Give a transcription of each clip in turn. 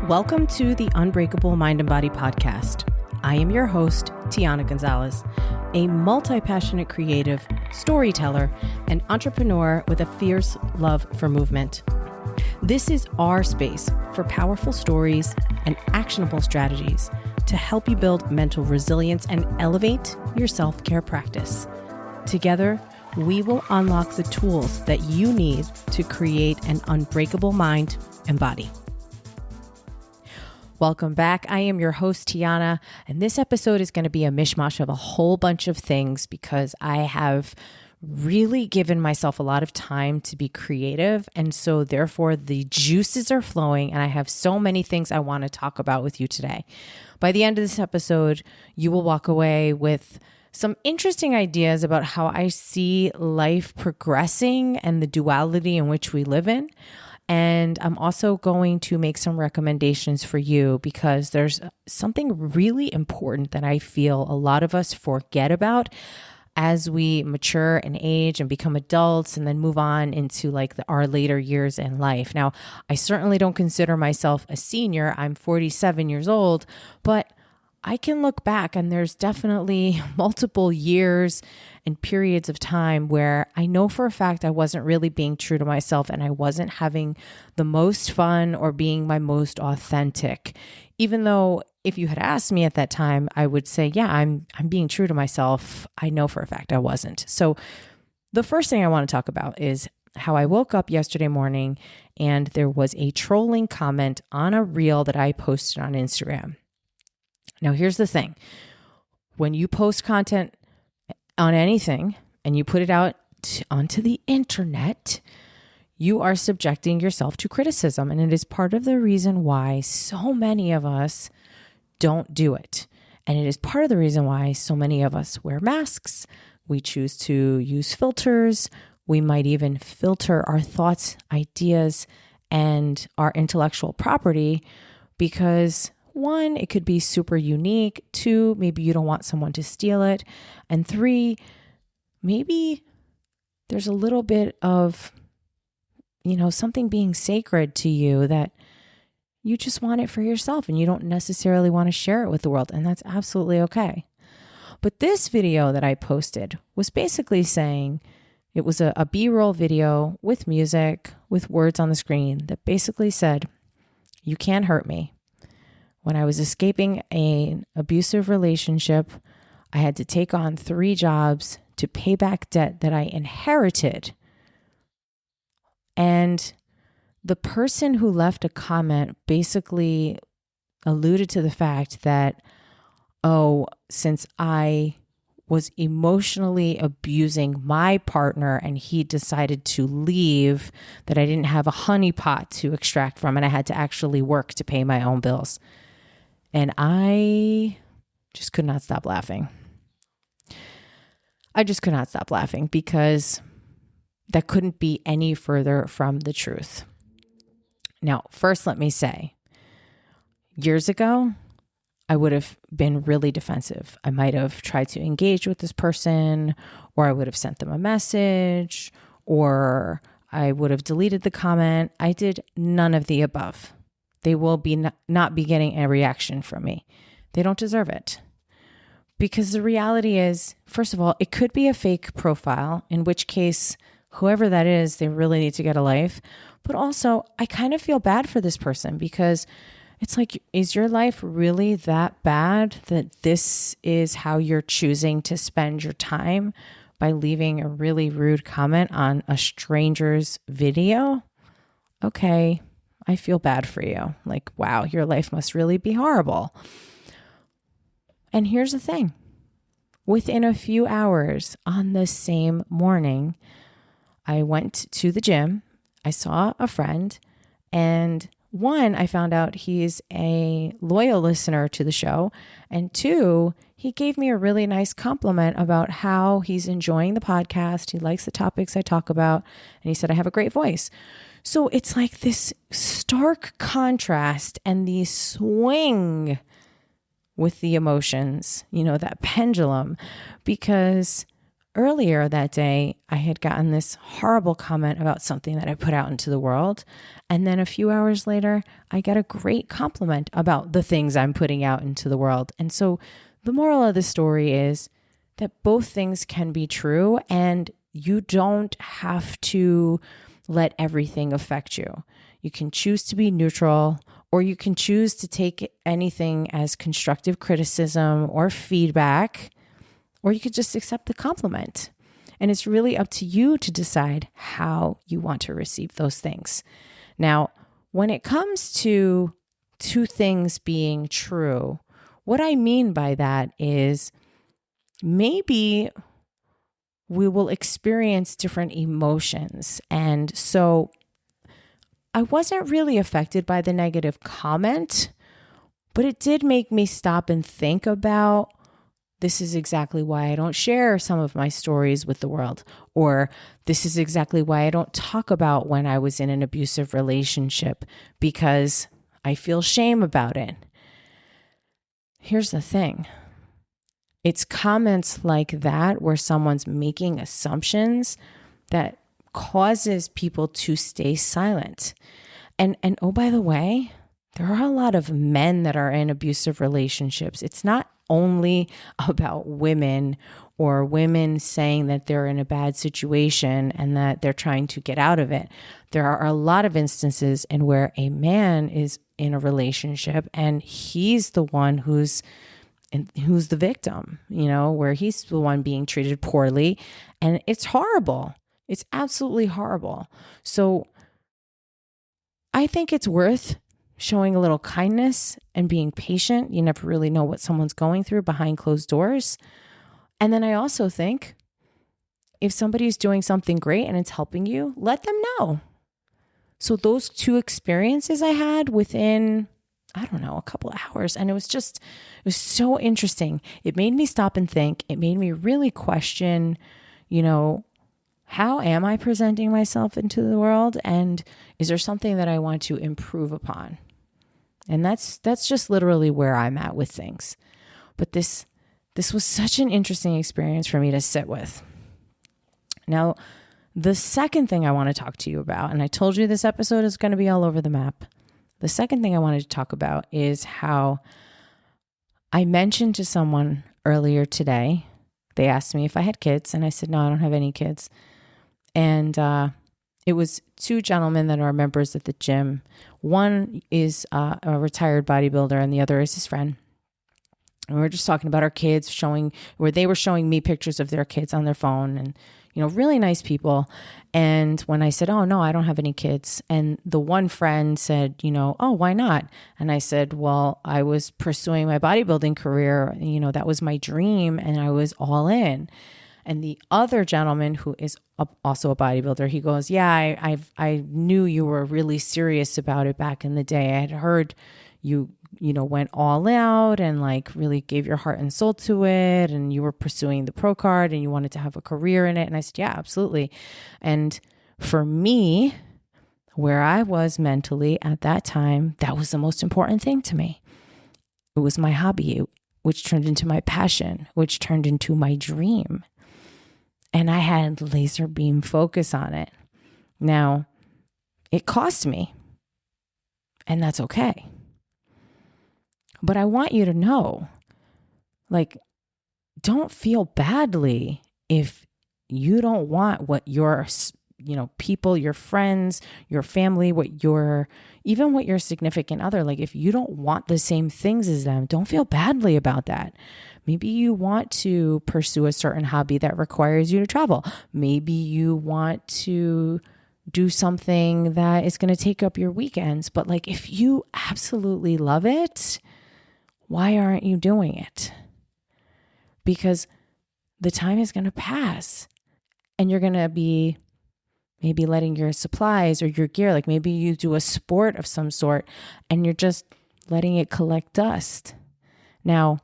Welcome to the Unbreakable Mind and Body podcast. I am your host, Tiana Gonzalez, a multi-passionate creative, storyteller, and entrepreneur with a fierce love for movement. This is our space for powerful stories and actionable strategies to help you build mental resilience and elevate your self-care practice. Together, we will unlock the tools that you need to create an unbreakable mind and body. Welcome back. I am your host, Tiana, and this episode is going to be a mishmash of a whole bunch of things because I have really given myself a lot of time to be creative. And so therefore the juices are flowing and I have so many things I want to talk about with you today. By the end of this episode, you will walk away with some interesting ideas about how I see life progressing and the duality in which we live in. And I'm also going to make some recommendations for you because there's something really important that I feel a lot of us forget about as we mature and age and become adults and then move on into our later years in life. Now, I certainly don't consider myself a senior. I'm 47 years old, but I can look back and there's definitely multiple years and periods of time where I know for a fact I wasn't really being true to myself and I wasn't having the most fun or being my most authentic. Even though if you had asked me at that time, I would say, yeah, I'm being true to myself. I know for a fact I wasn't. So the first thing I want to talk about is how I woke up yesterday morning and there was a trolling comment on a reel that I posted on Instagram. Now, here's the thing. When you post content on anything and you put it out onto the internet, you are subjecting yourself to criticism. And it is part of the reason why so many of us don't do it. And it is part of the reason why so many of us wear masks. We choose to use filters. We might even filter our thoughts, ideas, and our intellectual property because one, it could be super unique. Two, maybe you don't want someone to steal it. And three, maybe there's a little bit of, something being sacred to you that you just want it for yourself and you don't necessarily want to share it with the world. And that's absolutely okay. But this video that I posted was basically saying, it was a B-roll video with music, with words on the screen that basically said, "You can't hurt me. When I was escaping an abusive relationship, I had to take on 3 jobs to pay back debt that I inherited." And the person who left a comment basically alluded to the fact that, since I was emotionally abusing my partner and he decided to leave, that I didn't have a honeypot to extract from and I had to actually work to pay my own bills. And I just could not stop laughing. I just could not stop laughing because that couldn't be any further from the truth. Now, first, let me say, years ago, I would have been really defensive. I might have tried to engage with this person, or I would have sent them a message, or I would have deleted the comment. I did none of the above. They will be not be getting a reaction from me. They don't deserve it. Because the reality is, first of all, it could be a fake profile, in which case, whoever that is, they really need to get a life. But also, I kind of feel bad for this person because it's like, is your life really that bad that this is how you're choosing to spend your time by leaving a really rude comment on a stranger's video? Okay. I feel bad for you. Wow, your life must really be horrible. And here's the thing. Within a few hours on the same morning, I went to the gym. I saw a friend. And one, I found out he's a loyal listener to the show. And two, he gave me a really nice compliment about how he's enjoying the podcast. He likes the topics I talk about. And he said, I have a great voice. So it's like this stark contrast and the swing with the emotions, that pendulum, because earlier that day, I had gotten this horrible comment about something that I put out into the world. And then a few hours later, I get a great compliment about the things I'm putting out into the world. And so the moral of the story is that both things can be true, and you don't have to let everything affect you. You can choose to be neutral, or you can choose to take anything as constructive criticism or feedback, or you could just accept the compliment. And it's really up to you to decide how you want to receive those things. Now, when it comes to two things being true, what I mean by that is maybe we will experience different emotions. And so I wasn't really affected by the negative comment, but it did make me stop and think about, this is exactly why I don't share some of my stories with the world, or this is exactly why I don't talk about when I was in an abusive relationship, because I feel shame about it. Here's the thing. It's comments like that where someone's making assumptions that causes people to stay silent. And oh, by the way, there are a lot of men that are in abusive relationships. It's not only about women or women saying that they're in a bad situation and that they're trying to get out of it. There are a lot of instances in where a man is in a relationship and he's the one who's the victim, where he's the one being treated poorly. And it's horrible. It's absolutely horrible. So I think it's worth showing a little kindness and being patient. You never really know what someone's going through behind closed doors. And then I also think if somebody's doing something great and it's helping you, let them know. So those two experiences I had within, I don't know, a couple of hours. And it was so interesting. It made me stop and think. It made me really question, how am I presenting myself into the world? And is there something that I want to improve upon? And that's just literally where I'm at with things. But this was such an interesting experience for me to sit with. Now, the second thing I want to talk to you about, and I told you this episode is going to be all over the map. The second thing I wanted to talk about is how I mentioned to someone earlier today, they asked me if I had kids, and I said, no, I don't have any kids. And it was two gentlemen that are members at the gym. One is a retired bodybuilder and the other is his friend. And we were just talking about our kids, they were showing me pictures of their kids on their phone, and really nice people. And when I said, oh, no, I don't have any kids. And the one friend said, oh, why not? And I said, well, I was pursuing my bodybuilding career. That was my dream and I was all in. And the other gentleman, who is also a bodybuilder, he goes, yeah, I knew you were really serious about it back in the day. I had heard you went all out and really gave your heart and soul to it. And you were pursuing the pro card and you wanted to have a career in it. And I said, yeah, absolutely. And for me, where I was mentally at that time, that was the most important thing to me. It was my hobby, which turned into my passion, which turned into my dream. And I had laser beam focus on it. Now, it cost me, and that's okay. But I want you to know, don't feel badly if you don't want what your, people, your friends, your family, even what your significant other, if you don't want the same things as them, don't feel badly about that. Maybe you want to pursue a certain hobby that requires you to travel. Maybe you want to do something that is going to take up your weekends. But if you absolutely love it, why aren't you doing it? Because the time is going to pass and you're going to be maybe letting your supplies or your gear, maybe you do a sport of some sort and you're just letting it collect dust. Now,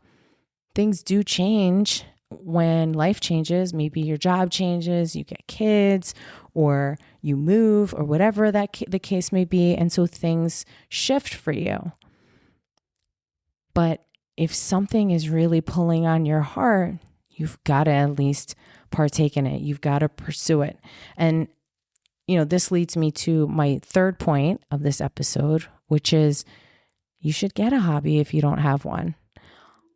things do change when life changes. Maybe your job changes, you get kids, or you move, or whatever the case may be. And so things shift for you. But if something is really pulling on your heart, you've got to at least partake in it. You've got to pursue it. And, this leads me to my third point of this episode, which is you should get a hobby if you don't have one.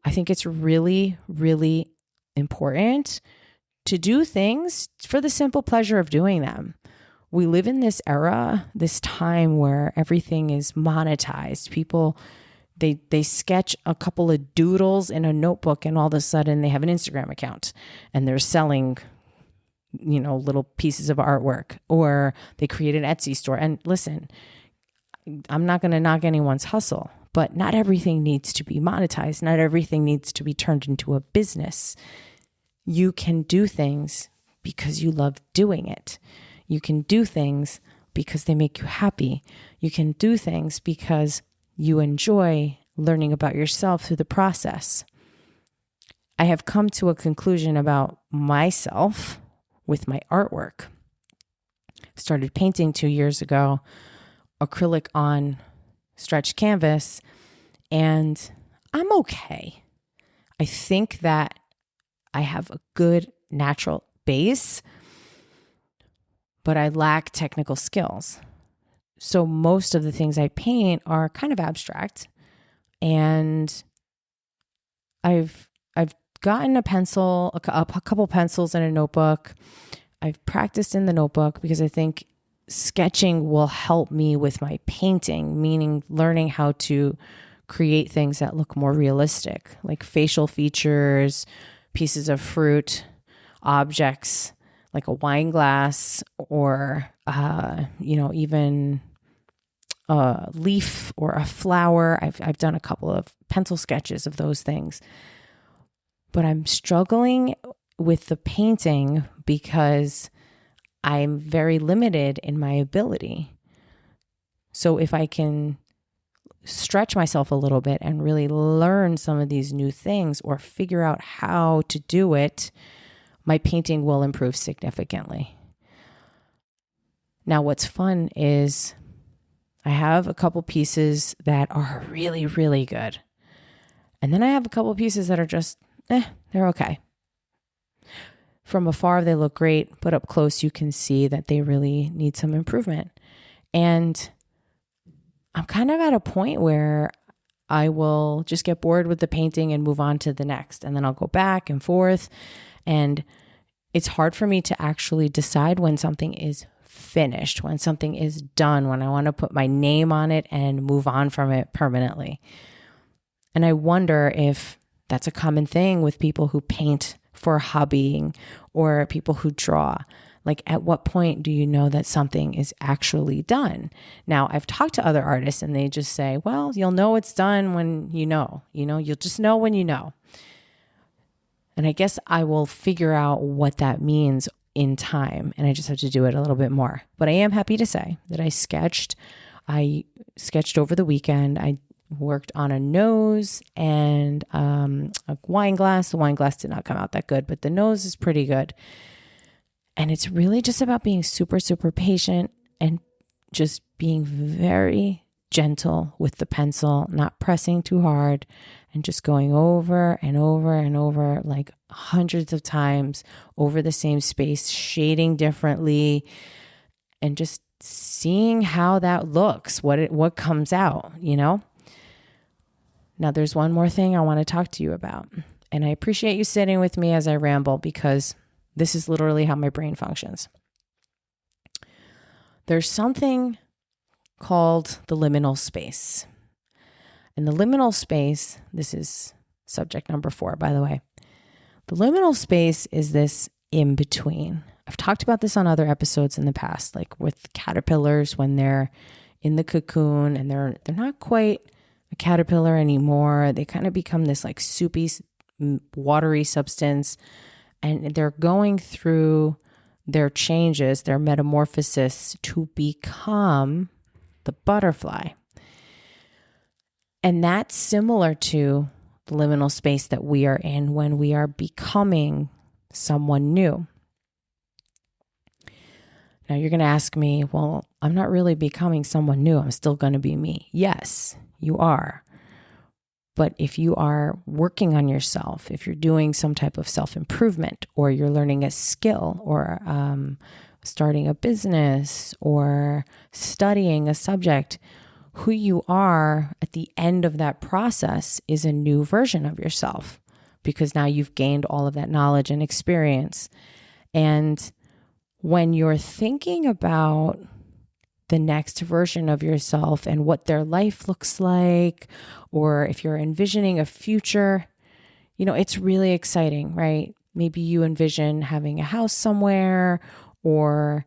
I think it's really, really important to do things for the simple pleasure of doing them. We live in this era, this time where everything is monetized. People, they sketch a couple of doodles in a notebook and all of a sudden they have an Instagram account and they're selling, little pieces of artwork, or they create an Etsy store. And listen, I'm not going to knock anyone's hustle, but not everything needs to be monetized. Not everything needs to be turned into a business. You can do things because you love doing it. You can do things because they make you happy. You can do things because you enjoy learning about yourself through the process. I have come to a conclusion about myself with my artwork. Started painting 2 years ago, acrylic on stretched canvas, and I'm okay. I think that I have a good natural base, but I lack technical skills. So most of the things I paint are kind of abstract, and I've gotten a pencil, a couple pencils and a notebook. I've practiced in the notebook because I think sketching will help me with my painting, meaning learning how to create things that look more realistic, like facial features, pieces of fruit, objects like a wine glass, or even a leaf or a flower. I've done a couple of pencil sketches of those things, but I'm struggling with the painting because I'm very limited in my ability. So if I can stretch myself a little bit and really learn some of these new things or figure out how to do it, my painting will improve significantly. Now, what's fun is I have a couple pieces that are really, really good. And then I have a couple pieces that are just, they're okay. From afar, they look great, but up close, you can see that they really need some improvement. And I'm kind of at a point where I will just get bored with the painting and move on to the next. And then I'll go back and forth. And it's hard for me to actually decide when something is finished, when something is done, when I want to put my name on it and move on from it permanently. And I wonder if that's a common thing with people who paint for hobbying or people who draw. Like, at what point do you know that something is actually done? Now, I've talked to other artists and they just say, well, you'll know it's done when you'll just know when you know. And I guess I will figure out what that means in time. And I just have to do it a little bit more. But I am happy to say that I sketched over the weekend. I worked on a nose and a wine glass. The wine glass did not come out that good, but the nose is pretty good. And it's really just about being super, super patient and just being very gentle with the pencil, not pressing too hard, and just going over and over and over, like hundreds of times over the same space, shading differently, and just seeing how that looks, what comes out, Now, there's one more thing I want to talk to you about. And I appreciate you sitting with me as I ramble, because this is literally how my brain functions. There's something called the liminal space. And the liminal space, this is subject number 4, by the way. The liminal space is this in between. I've talked about this on other episodes in the past, like with caterpillars when they're in the cocoon and they're not quite a caterpillar anymore. They kind of become this like soupy, watery substance. And they're going through their changes, their metamorphosis to become the butterfly. And that's similar to the liminal space that we are in when we are becoming someone new. Now you're going to ask me, well, I'm not really becoming someone new. I'm still going to be me. Yes, you are. But if you are working on yourself, if you're doing some type of self-improvement, or you're learning a skill, or starting a business, or studying a subject, who you are at the end of that process is a new version of yourself, because now you've gained all of that knowledge and experience. And when you're thinking about the next version of yourself and what their life looks like, or if you're envisioning a future, it's really exciting, right? Maybe you envision having a house somewhere, or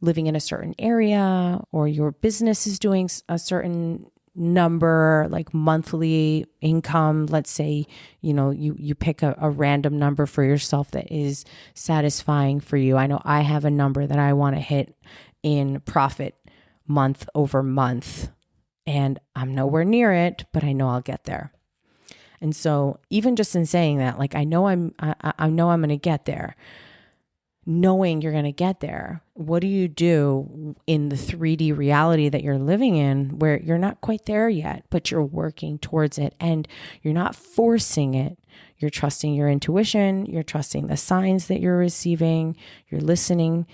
living in a certain area, or your business is doing a certain number, like monthly income. Let's say, you pick a random number for yourself that is satisfying for you. I know I have a number that I want to hit in profit month over month, and I'm nowhere near it, but I know I'll get there. And so even just in saying that, like, I know I'm going to get there. Knowing you're going to get there, what do you do in the 3D reality that you're living in, where you're not quite there yet, but you're working towards it, and you're not forcing it? You're trusting your intuition. You're trusting the signs that you're receiving. You're listening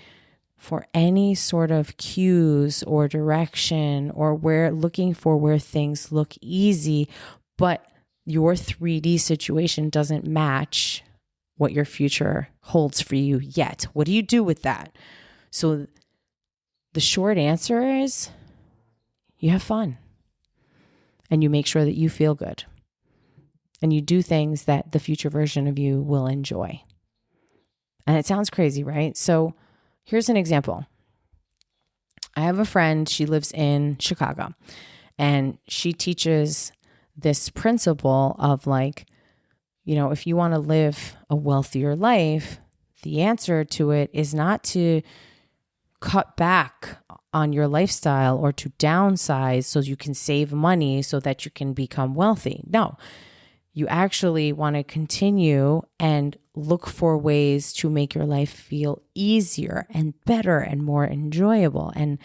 for any sort of cues or direction, or looking for where things look easy, but your 3D situation doesn't match what your future holds for you yet. What do you do with that? So the short answer is you have fun, and you make sure that you feel good, and you do things that the future version of you will enjoy. And it sounds crazy, right? So here's an example. I have a friend, she lives in Chicago, and she teaches this principle of, like, if you want to live a wealthier life, the answer to it is not to cut back on your lifestyle or to downsize so you can save money so that you can become wealthy. No, you actually want to continue and look for ways to make your life feel easier and better and more enjoyable. And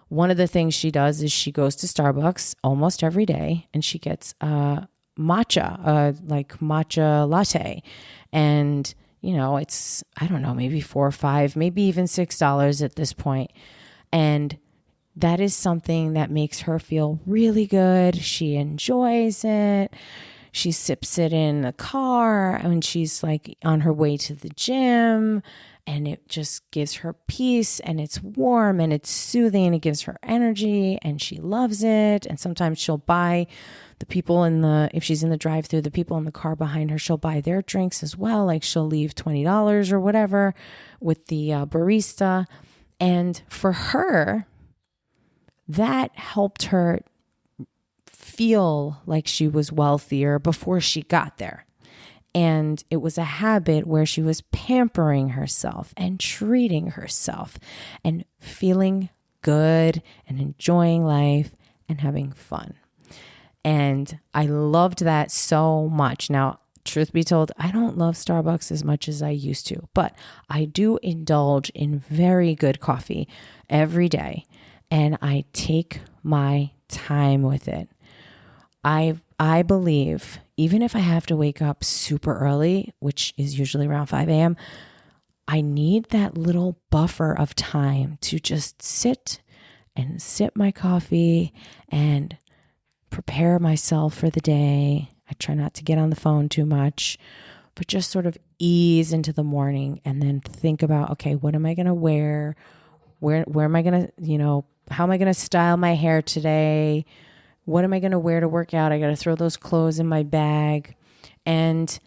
one of the things she does is she goes to Starbucks almost every day, and she gets matcha latte. And, it's, I don't know, maybe $4 or $5, maybe even $6 at this point. And that is something that makes her feel really good. She enjoys it. She sips it in the car when she's like on her way to the gym, and it just gives her peace, and it's warm and it's soothing, and it gives her energy, and she loves it. And sometimes she'll buy the people if she's in the drive-thru, the people in the car behind her, she'll buy their drinks as well. Like, she'll leave $20 or whatever with the barista. And for her, that helped her feel like she was wealthier before she got there. And it was a habit where she was pampering herself and treating herself and feeling good and enjoying life and having fun. And I loved that so much. Now, truth be told, I don't love Starbucks as much as I used to, but I do indulge in very good coffee every day, and I take my time with it. I believe even if I have to wake up super early, which is usually around 5 a.m., I need that little buffer of time to just sit and sip my coffee and prepare myself for the day. I try not to get on the phone too much, but just sort of ease into the morning and then think about, okay, what am I going to wear? Where am I going to, how am I going to style my hair today? What am I going to wear to work out? I got to throw those clothes in my bag and,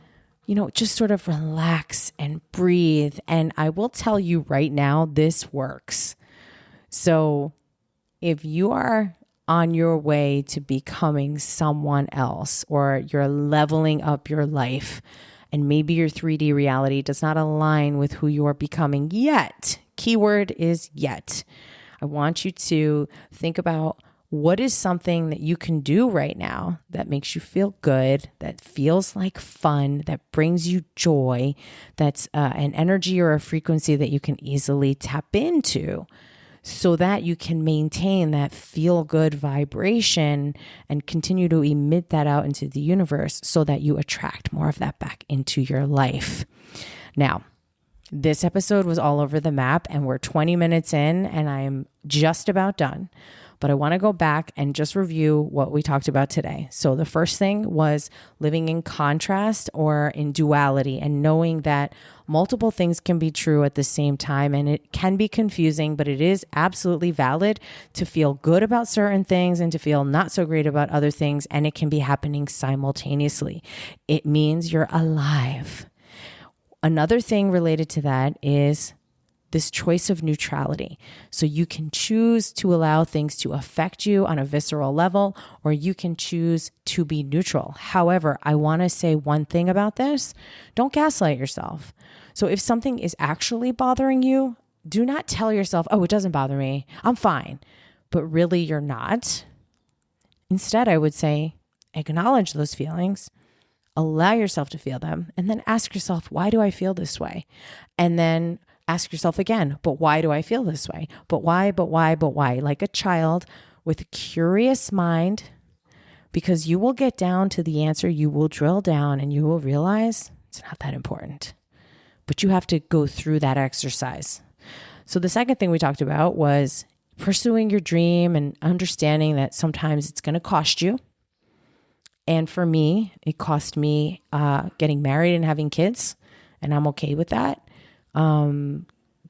just sort of relax and breathe. And I will tell you right now, this works. So if you are on your way to becoming someone else, or you're leveling up your life, and maybe your 3D reality does not align with who you are becoming yet, keyword is yet, I want you to think about what is something that you can do right now that makes you feel good, that feels like fun, that brings you joy, that's an energy or a frequency that you can easily tap into. so that you can maintain that feel good vibration and continue to emit that out into the universe so that you attract more of that back into your life. Now, this episode was all over the map and we're 20 minutes in and I am just about done. But I want to go back and just review what we talked about today. So the first thing was living in contrast or in duality and knowing that multiple things can be true at the same time. And it can be confusing, but it is absolutely valid to feel good about certain things and to feel not so great about other things. And it can be happening simultaneously. It means you're alive. Another thing related to that is this choice of neutrality. So you can choose to allow things to affect you on a visceral level, or you can choose to be neutral. However, I want to say one thing about this. Don't gaslight yourself. So if something is actually bothering you, do not tell yourself, oh, it doesn't bother me, I'm fine. But really you're not. Instead, I would say, acknowledge those feelings, allow yourself to feel them, and then ask yourself, why do I feel this way? And then ask yourself again, but why do I feel this way? But why? Like a child with a curious mind, because you will get down to the answer, you will drill down and you will realize it's not that important. But you have to go through that exercise. So the second thing we talked about was pursuing your dream and understanding that sometimes it's going to cost you. And for me, it cost me getting married and having kids, and I'm okay with that.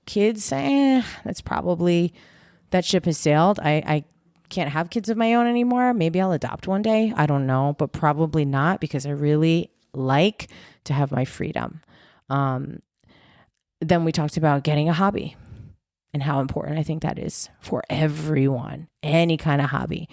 Kids, that's probably, that ship has sailed. I can't have kids of my own anymore. Maybe I'll adopt one day. I don't know, but probably not because I really like to have my freedom. Then we talked about getting a hobby and how important I think that is for everyone, any kind of hobby.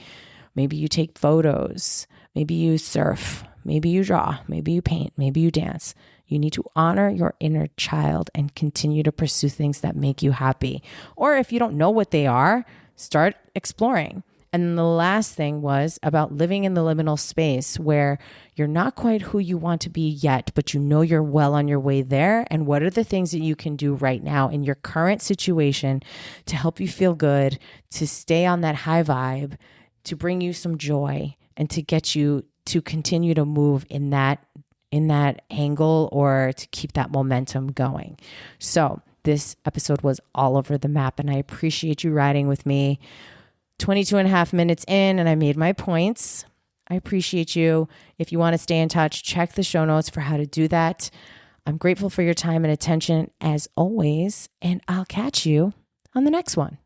Maybe you take photos, maybe you surf, maybe you draw, maybe you paint, maybe you dance. You need to honor your inner child and continue to pursue things that make you happy. Or if you don't know what they are, start exploring. And then the last thing was about living in the liminal space where you're not quite who you want to be yet, but you know you're well on your way there. And what are the things that you can do right now in your current situation to help you feel good, to stay on that high vibe, to bring you some joy, and to get you to continue to move in that angle or to keep that momentum going. So this episode was all over the map and I appreciate you riding with me. 22 and a half minutes in and I made my points. I appreciate you. If you want to stay in touch, check the show notes for how to do that. I'm grateful for your time and attention as always, and I'll catch you on the next one.